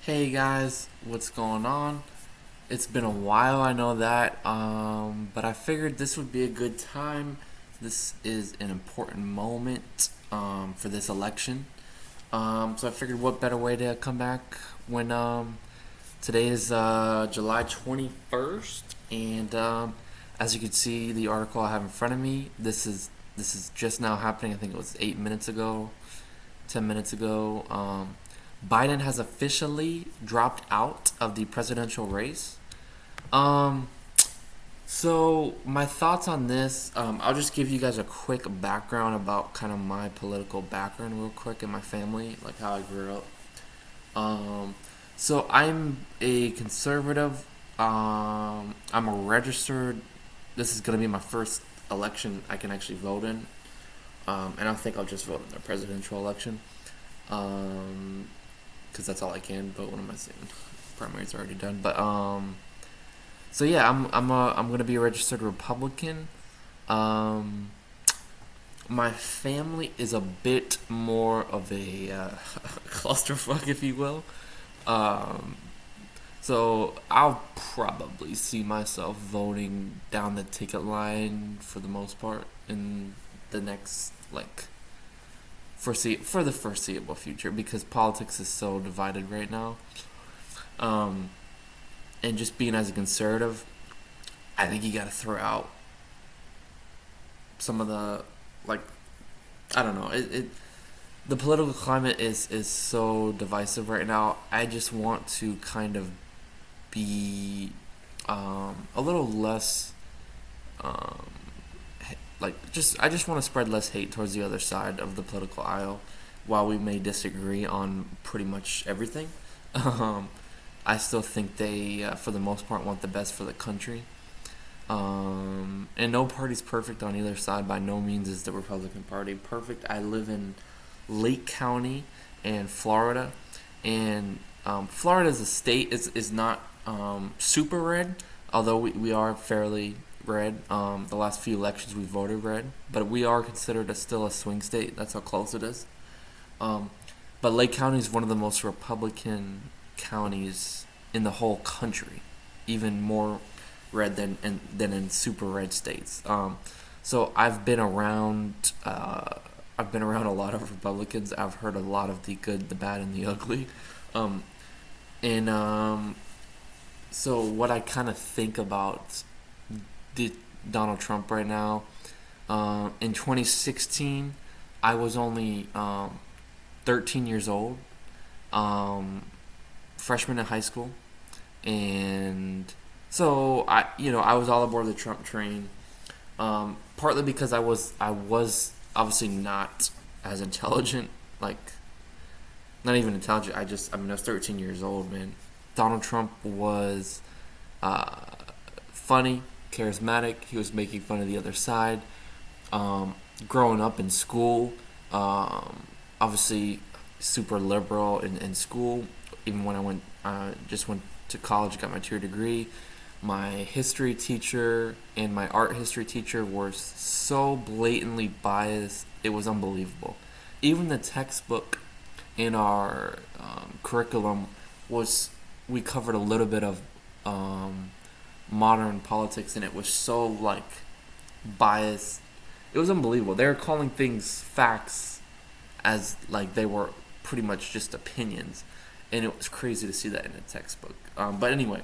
Hey guys, what's going on? It's been a while, I know that, but I figured this would be a good time. This is an important moment for this election. So I figured what better way to come back when today is July 21st, and as you can see, the article I have in front of me, this is just now happening. I think it was 8 minutes ago, 10 minutes ago. Biden has officially dropped out of the presidential race. Um, so my thoughts on this, I'll just give you guys a quick background about kind of my political background real quick and my family, like how I grew up. Um, so I'm a conservative. I'm a registered. This is gonna be my first election I can actually vote in, and I think I'll just vote in the presidential election. Um, because that's all I can. But what am I saying? Primary's already done. But so yeah, I'm gonna be a registered Republican. Um, my family is a bit more of a clusterfuck, if you will. Um, so I'll probably see myself voting down the ticket line for the most part in the next for the foreseeable future because politics is so divided right now. Um, and just being as a conservative, I think you got to throw out some of the like I don't know it. The political climate is so divisive right now. I just want to kind of be a little less um, just I just want to spread less hate towards the other side of the political aisle. While we may disagree on pretty much everything, um, I still think they, for the most part, want the best for the country. And no party's perfect on either side. By no means is the Republican Party perfect. I live in Lake County and Florida, and Florida as a state is not super red, although we are fairly red. The last few elections we voted red, but we are considered still a swing state. That's how close it is. Um, but Lake County is one of the most Republican counties in the whole country, even more red than in super red states. So I've been around. I've been around a lot of Republicans. I've heard a lot of the good, the bad, and the ugly. Um, and so what I kind of think about the Donald Trump right now. In 2016, I was only 13 years old, um, freshman in high school, and so I was all aboard the Trump train. Partly because I was obviously not as intelligent, like not even intelligent. I was 13 years old, man. Donald Trump was uh, funny, charismatic. He was making fun of the other side. Um, Growing up in school, obviously super liberal in school. Even when I just went to college, got my 2-year degree. My history teacher and my art history teacher were so blatantly biased. It was unbelievable. Even the textbook in our curriculum was we covered a little bit of um, modern politics, and it was so biased. It was unbelievable. They were calling things facts as like they were pretty much just opinions, and it was crazy to see that in a textbook. But anyway,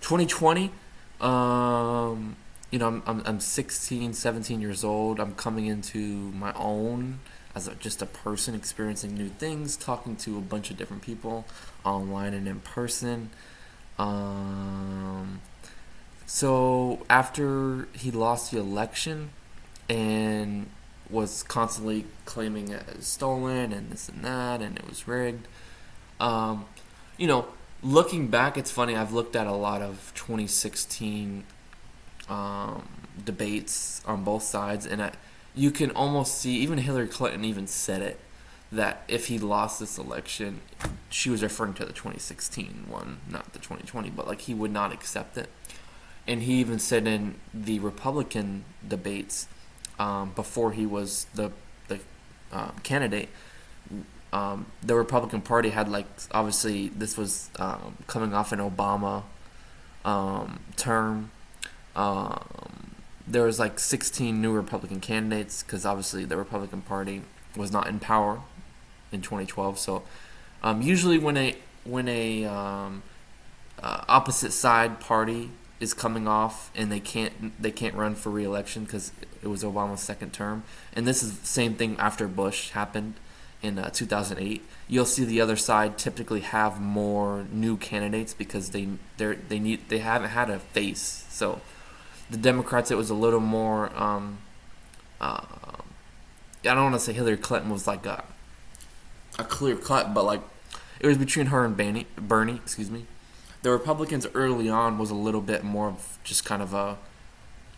2020. I'm 16, 17 years old. I'm coming into my own as just a person, experiencing new things, talking to a bunch of different people online and in person. Um, so after he lost the election and was constantly claiming it as stolen and this and that and it was rigged, um, you know, looking back, it's funny. I've looked at a lot of 2016 um, debates on both sides, and you can almost see even Hillary Clinton even said it that if he lost this election, she was referring to the 2016 one, not the 2020, but like he would not accept it. And he even said in the Republican debates before he was the candidate, the Republican Party had like obviously this was coming off an Obama term. There was like 16 new Republican candidates because obviously the Republican Party was not in power in 2012. So usually when a opposite side party is coming off and they can't run for re-election because it was Obama's second term, and this is the same thing after Bush happened in 2008. You'll see the other side typically have more new candidates because they haven't had a face. So the Democrats, it was a little more. I don't want to say Hillary Clinton was like a clear cut, but like it was between her and Bernie. Excuse me. The Republicans early on was a little bit more of just kind of a,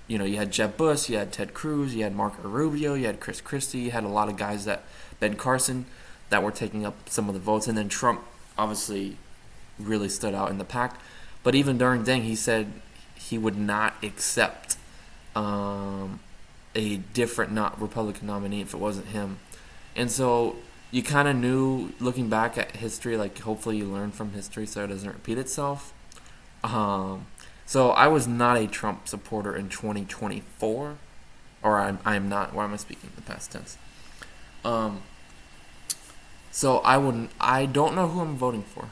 you had Jeb Bush, you had Ted Cruz, you had Marco Rubio, you had Chris Christie, you had a lot of guys Ben Carson, that were taking up some of the votes, and then Trump obviously really stood out in the pack. But even during then, he said he would not accept a different not Republican nominee if it wasn't him. And so you kind of knew, looking back at history, like hopefully you learn from history so it doesn't repeat itself. So I was not a Trump supporter in 2024, or I am not. Why am I speaking in the past tense? So I don't know who I'm voting for,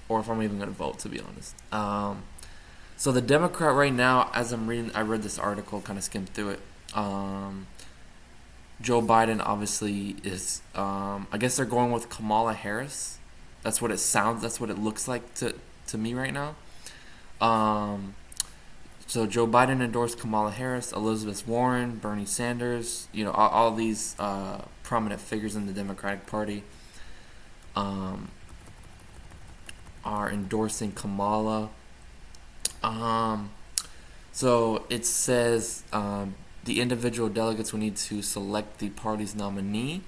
or if I'm even going to vote, to be honest. So the Democrat right now, as I'm reading, I read this article, kind of skimmed through it. Joe Biden obviously is. I guess they're going with Kamala Harris. That's what it sounds. That's what it looks like to me right now. So Joe Biden endorsed Kamala Harris, Elizabeth Warren, Bernie Sanders. All these prominent figures in the Democratic Party are endorsing Kamala. So it says the individual delegates will need to select the party's nominee,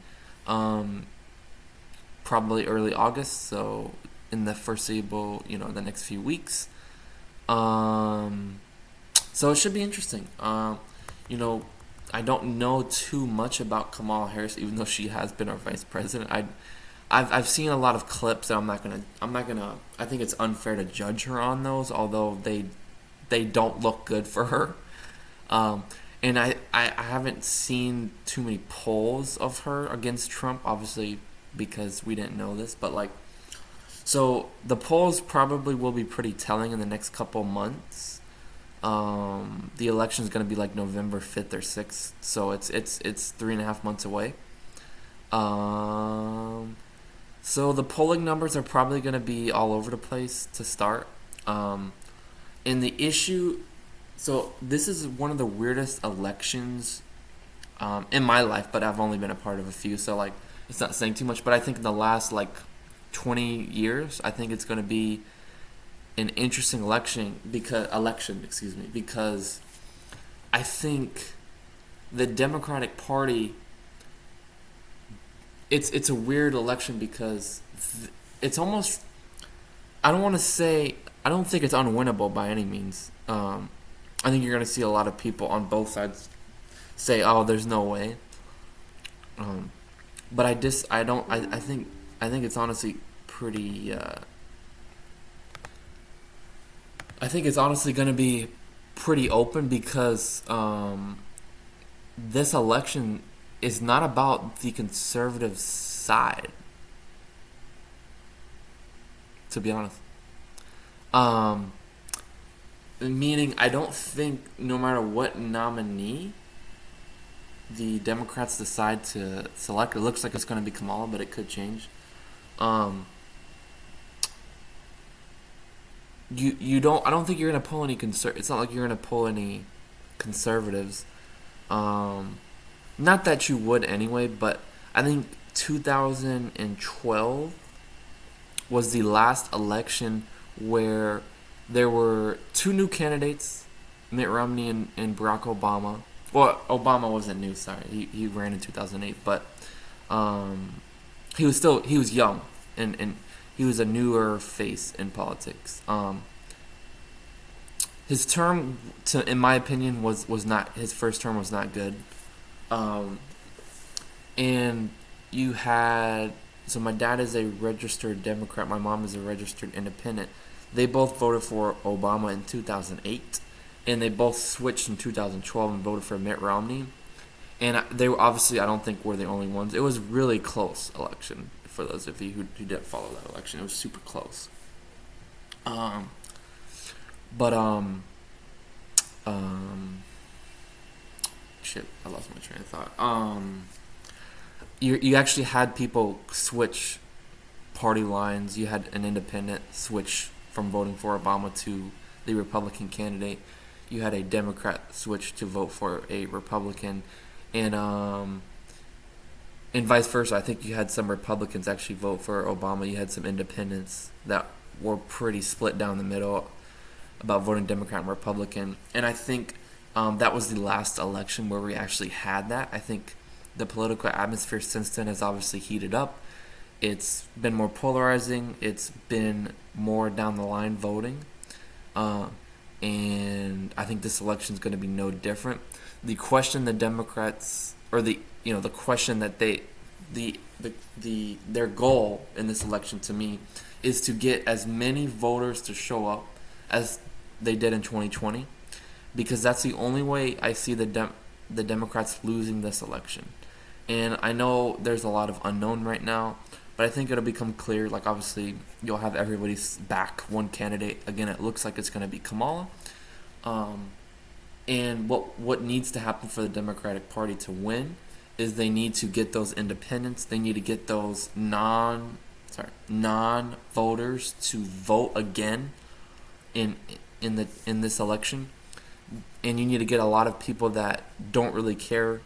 probably early August. So in the foreseeable, the next few weeks. So it should be interesting. I don't know too much about Kamala Harris, even though she has been our vice president. I've seen a lot of clips, and I'm not gonna. I think it's unfair to judge her on those, although they don't look good for her. And I haven't seen too many polls of her against Trump, obviously because we didn't know this, but so the polls probably will be pretty telling in the next couple months. The election is going to be like November 5th or 6th, so it's 3.5 months away. So the polling numbers are probably going to be all over the place to start. And the issue, so this is one of the weirdest elections in my life, but I've only been a part of a few, so it's not saying too much. But I think in the last 20 years, I think it's going to be an interesting election because I think the Democratic Party, it's a weird election because it's almost, I don't think it's unwinnable by any means. I think you're going to see a lot of people on both sides say, "Oh, there's no way." But I think it's honestly pretty. I think it's honestly going to be pretty open because this election is not about the conservative side, to be honest. Meaning, I don't think no matter what nominee the Democrats decide to select, it looks like it's going to be Kamala, but it could change. I don't think you're going to pull any it's not like you're going to pull any conservatives. Not that you would anyway, but I think 2012 was the last election where there were two new candidates, Mitt Romney and Barack Obama. Well, Obama wasn't new, sorry. He ran in 2008, but he was young and he was a newer face in politics. His term, in my opinion, was not, his first term was not good. And you had so my dad is a registered Democrat. My mom is a registered Independent. They both voted for Obama in 2008, and they both switched in 2012 and voted for Mitt Romney. And they were obviously, I don't think, were the only ones. It was really close election for those of you who didn't follow that election. It was super close. Um, but um, shit, I lost my train of thought. You actually had people switch party lines. You had an independent switch from voting for Obama to the Republican candidate. You had a Democrat switch to vote for a Republican, and vice versa. I think you had some Republicans actually vote for Obama. You had some independents that were pretty split down the middle about voting Democrat and Republican. And I think that was the last election where we actually had that. I think the political atmosphere since then has obviously heated up. It's been more polarizing. It's been more down the line voting. And I think this election is going to be no different. The question the Democrats, or the question that their goal in this election to me is to get as many voters to show up as they did in 2020, because that's the only way I see the Democrats losing this election. And I know there's a lot of unknown right now, but I think it'll become clear. Like, obviously, you'll have everybody's back one candidate. Again, it looks like it's going to be Kamala. And what needs to happen for the Democratic Party to win is they need to get those independents. They need to get those non-voters to vote again in this election. And you need to get a lot of people that don't really care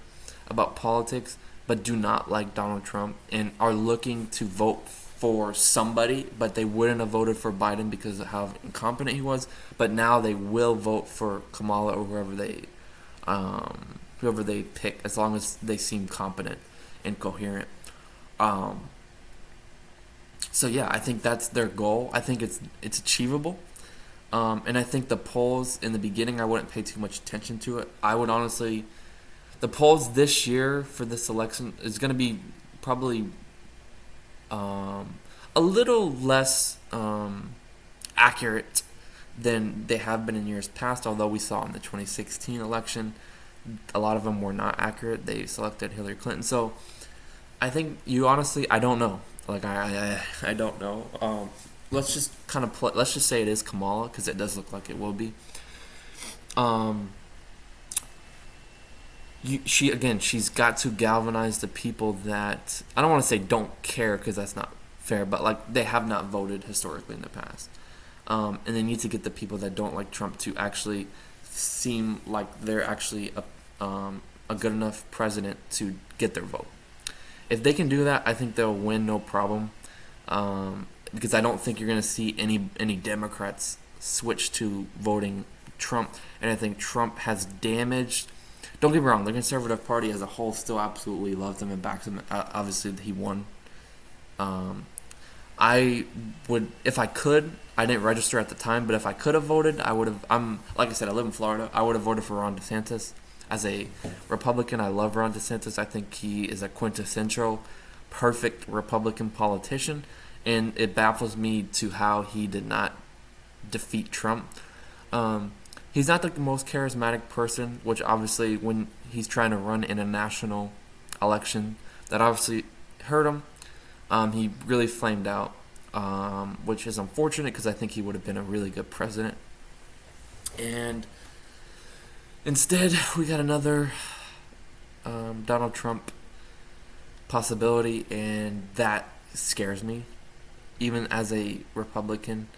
about politics but do not like Donald Trump and are looking to vote for somebody, but they wouldn't have voted for Biden because of how incompetent he was. But now they will vote for Kamala or whoever they pick, as long as they seem competent and coherent. So yeah, I think that's their goal. I think it's achievable. And I think the polls in the beginning, I wouldn't pay too much attention to it. I would honestly, the polls this year for this election is going to be probably a little less accurate than they have been in years past. Although we saw in the 2016 election, a lot of them were not accurate. They selected Hillary Clinton. So I think I don't know. Like I don't know. Let's just let's just say it is Kamala, because it does look like it will be. She's got to galvanize the people that, I don't want to say don't care, because that's not fair, but like they have not voted historically in the past, and they need to get the people that don't like Trump to actually seem like they're actually a good enough president to get their vote. If they can do that, I think they'll win, no problem. Because I don't think you're going to see any Democrats switch to voting Trump, and I think Trump has damaged. Don't get me wrong, the Conservative Party as a whole still absolutely loves him and backs him. Obviously, he won. I would, if I could, I didn't register at the time, but if I could have voted, I would have. Like I said, I live in Florida. I would have voted for Ron DeSantis. As a Republican, I love Ron DeSantis. I think he is a quintessential, perfect Republican politician, and it baffles me to how he did not defeat Trump. He's not the most charismatic person, which obviously when he's trying to run in a national election, that obviously hurt him. He really flamed out, which is unfortunate because I think he would have been a really good president. And instead, we got another Donald Trump possibility, and that scares me. Even as a Republican,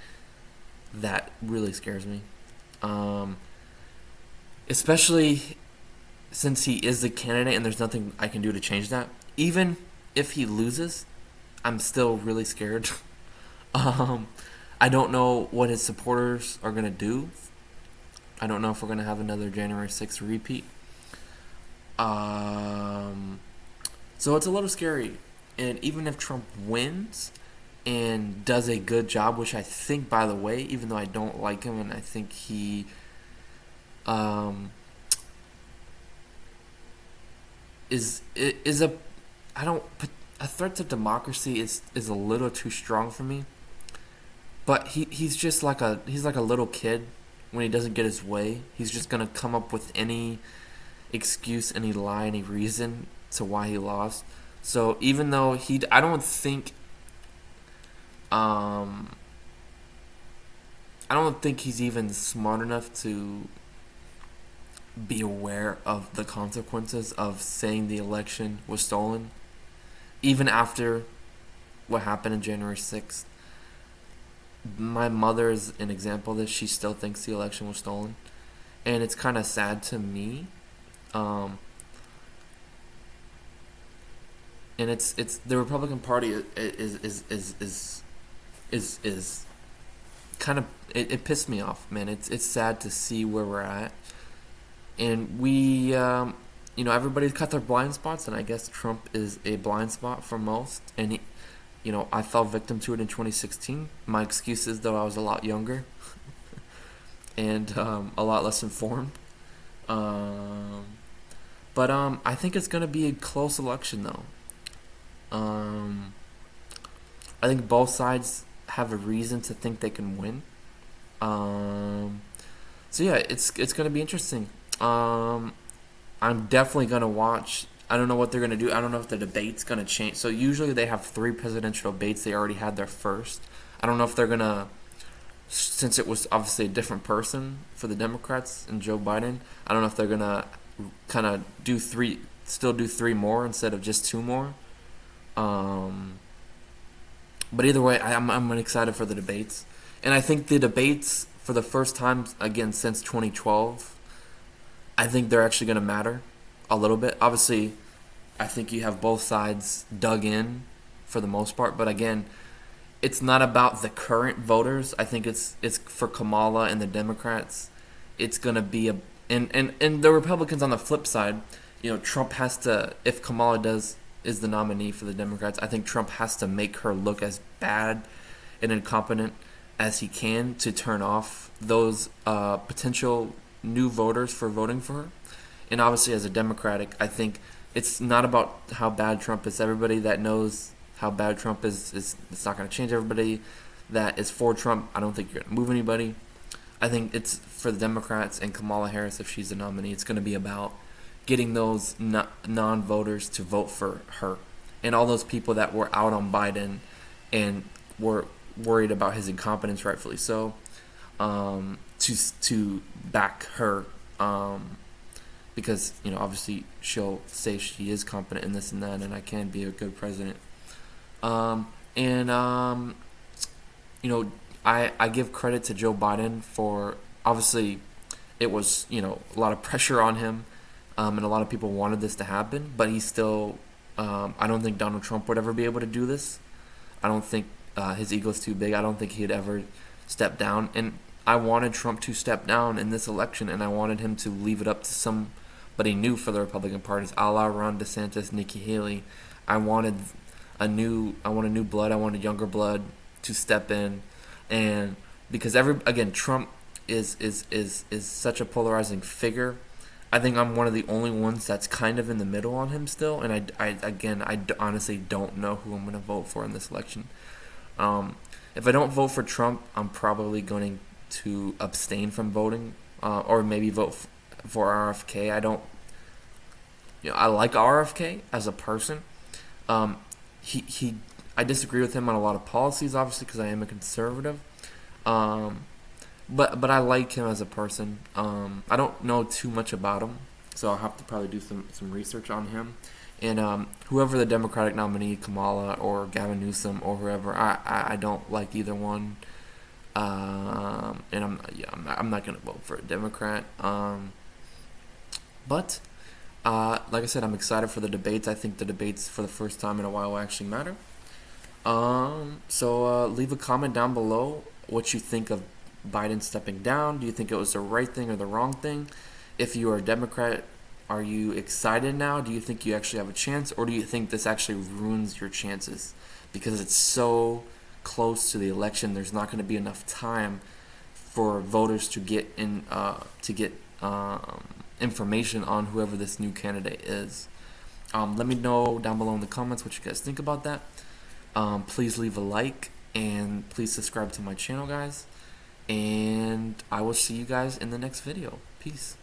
that really scares me. Especially since he is the candidate and there's nothing I can do to change that. Even if he loses, I'm still really scared. I don't know what his supporters are going to do. I don't know if we're going to have another January 6th repeat. So it's a little scary. And even if Trump wins and does a good job, which I think, by the way, even though I don't like him, and I think he is a a threat to democracy is a little too strong for me. But he's just like a little kid when he doesn't get his way. He's just gonna come up with any excuse, any lie, any reason to why he lost. So even though I don't think, um, I don't think he's even smart enough to be aware of the consequences of saying the election was stolen. Even after what happened on January 6th, my mother is an example of this. She still thinks the election was stolen, and it's kind of sad to me. Um, and it's the Republican Party is kind of it pissed me off, man. It's sad to see where we're at, and everybody's got their blind spots, and I guess Trump is a blind spot for most. And I fell victim to it in 2016. My excuse is though I was a lot younger and a lot less informed. Um, but I think it's gonna be a close election though. Um, I think both sides have a reason to think they can win. Um, so yeah, it's gonna be interesting. I'm definitely gonna watch. I don't know what they're gonna do. I don't know if the debate's gonna change. So usually they have three presidential debates. They already had their first. I don't know if they're gonna, since it was obviously a different person for the Democrats and Joe Biden. I don't know if they're gonna kind of still do three more instead of just two more. Um, but either way, I'm excited for the debates, and I think the debates for the first time again since 2012. I think they're actually going to matter a little bit. Obviously, I think you have both sides dug in for the most part, but again, it's not about the current voters. I think it's for Kamala and the Democrats. It's going to be and the Republicans on the flip side. Trump has to, if Kamala is the nominee for the Democrats, I think Trump has to make her look as bad and incompetent as he can to turn off those potential new voters for voting for her. And obviously, as a Democratic, I think it's not about how bad Trump is. Everybody that knows how bad Trump is it's not going to change. Everybody that is for Trump, I don't think you're going to move anybody. I think it's for the Democrats and Kamala Harris, if she's the nominee, it's going to be about getting those non-voters to vote for her. And all those people that were out on Biden and were worried about his incompetence, rightfully so, to back her, because obviously she'll say she is competent in this and that, and I can be a good president. And I give credit to Joe Biden for, obviously it was a lot of pressure on him, and a lot of people wanted this to happen, but he still. I don't think Donald Trump would ever be able to do this. I don't think his ego's too big. I don't think he'd ever step down. And I wanted Trump to step down in this election, and I wanted him to leave it up to somebody new for the Republican parties, a la Ron DeSantis, Nikki Haley. I wanted new blood. I wanted younger blood to step in, and because Trump is such a polarizing figure. I think I'm one of the only ones that's kind of in the middle on him still, and I honestly don't know who I'm going to vote for in this election. If I don't vote for Trump, I'm probably going to abstain from voting, or maybe vote for RFK. I like RFK as a person. I disagree with him on a lot of policies, obviously, because I am a conservative. But I like him as a person. I don't know too much about him, so I'll have to probably do some research on him. And whoever the Democratic nominee, Kamala or Gavin Newsom or whoever, I don't like either one. And I'm not gonna vote for a Democrat. But like I said, I'm excited for the debates. I think the debates for the first time in a while will actually matter. So leave a comment down below what you think of Biden stepping down. Do you think it was the right thing or the wrong thing? If you are a Democrat, are you excited now? Do you think you actually have a chance, or do you think this actually ruins your chances because it's so close to the election? There's not going to be enough time for voters to get information on whoever this new candidate is. Let me know down below in the comments what you guys think about that. Please leave a like and please subscribe to my channel, guys. And I will see you guys in the next video. Peace.